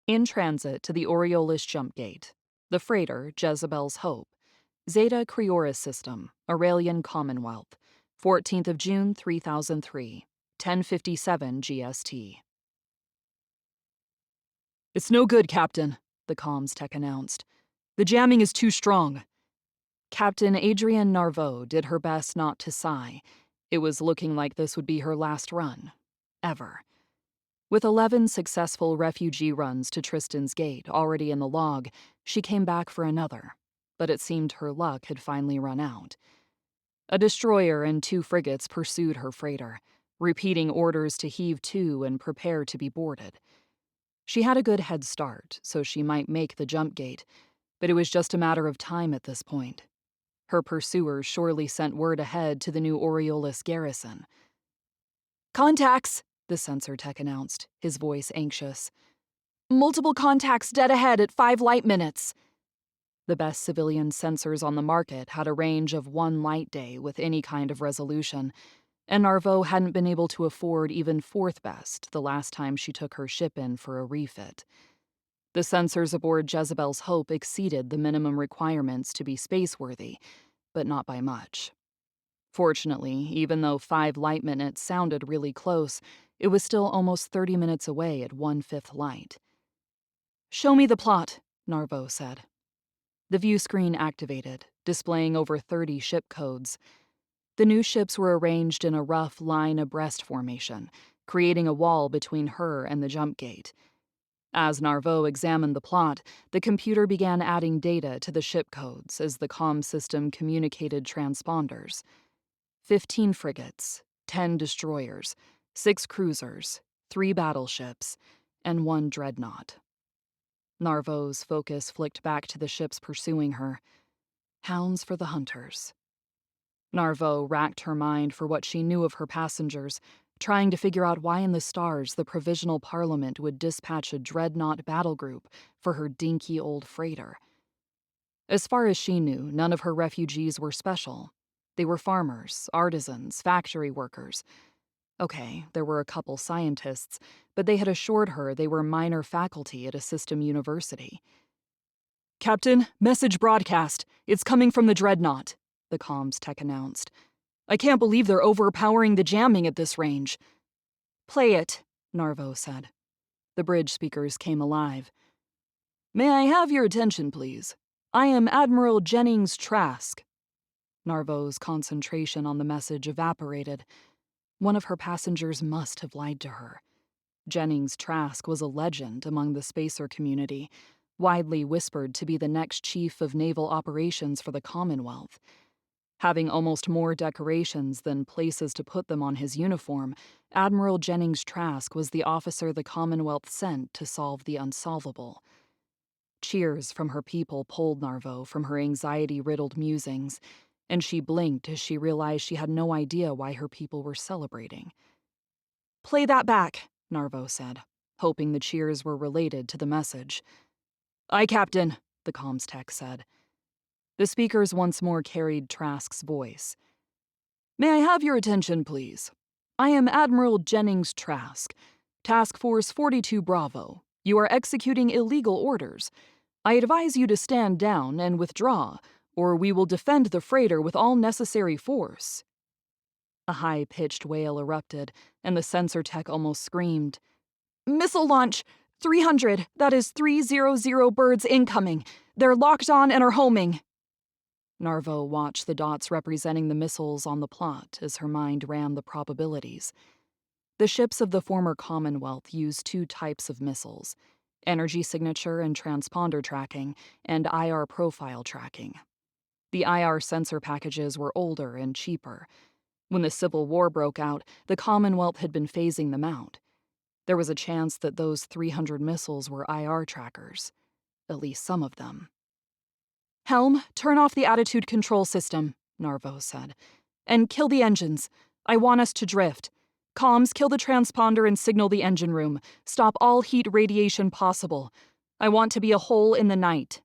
In transit to the Oriolis jump gate, the freighter Jezebel's Hope, Zeta Crioris System, Aurelian Commonwealth, 14th of June 3003, 10:57 GST. "It's no good, Captain," the comms tech announced. "The jamming is too strong." Captain Adrienne Narveau did her best not to sigh. It was looking like this would be her last run. Ever. With 11 successful refugee runs to Tristan's Gate already in the log, she came back for another, but it seemed her luck had finally run out. A destroyer and 2 frigates pursued her freighter, repeating orders to heave to and prepare to be boarded. She had a good head start, so she might make the jump gate, but it was just a matter of time at this point. Her pursuers surely sent word ahead to the new Oriolis garrison. "Contacts!" the sensor tech announced, his voice anxious. "Multiple contacts dead ahead at 5 light minutes." The best civilian sensors on the market had a range of 1 light day with any kind of resolution, and Narveau hadn't been able to afford even 4th best the last time she took her ship in for a refit. The sensors aboard Jezebel's Hope exceeded the minimum requirements to be spaceworthy, but not by much. Fortunately, even though 5 light minutes sounded really close, it was still almost 30 minutes away at 1/5 light. "Show me the plot," Narveau said. The view screen activated, displaying over 30 ship codes. The new ships were arranged in a rough line abreast formation, creating a wall between her and the jump gate. As Narveau examined the plot, the computer began adding data to the ship codes as the comm system communicated transponders. 15 frigates, 10 destroyers, 6 cruisers, 3 battleships, and 1 dreadnought. Narvau's focus flicked back to the ships pursuing her. Hounds for the hunters. Narveau racked her mind for what she knew of her passengers, trying to figure out why in the stars the Provisional Parliament would dispatch a dreadnought battle group for her dinky old freighter. As far as she knew, none of her refugees were special. They were farmers, artisans, factory workers. Okay, there were a couple scientists, but they had assured her they were minor faculty at a system university. "Captain, message broadcast. It's coming from the dreadnought," the comms tech announced. "I can't believe they're overpowering the jamming at this range." "Play it," Narveau said. The bridge speakers came alive. "May I have your attention, please? I am Admiral Jennings Trask." Narvau's concentration on the message evaporated. One of her passengers must have lied to her. Jennings Trask was a legend among the spacer community, widely whispered to be the next chief of naval operations for the Commonwealth. Having almost more decorations than places to put them on his uniform, Admiral Jennings Trask was the officer the Commonwealth sent to solve the unsolvable. Cheers from her people pulled Narveau from her anxiety-riddled musings, and she blinked as she realized she had no idea why her people were celebrating. "Play that back," Narveau said, hoping the cheers were related to the message. "Aye, Captain," the comms tech said. The speakers once more carried Trask's voice. "May I have your attention, please? I am Admiral Jennings Trask, Task Force 42 Bravo. You are executing illegal orders. I advise you to stand down and withdraw, or we will defend the freighter with all necessary force." A high-pitched wail erupted, and the sensor tech almost screamed. "Missile launch! 300, that is 300 birds incoming. They're locked on and are homing." Narveau watched the dots representing the missiles on the plot as her mind ran the probabilities. The ships of the former Commonwealth used 2 types of missiles: energy signature and transponder tracking, and IR profile tracking. The IR sensor packages were older and cheaper. When the Civil War broke out, the Commonwealth had been phasing them out. There was a chance that those 300 missiles were IR trackers. At least some of them. "Helm, turn off the attitude control system," Narveau said. "And kill the engines. I want us to drift. Comms, kill the transponder and signal the engine room. Stop all heat radiation possible. I want to be a hole in the night."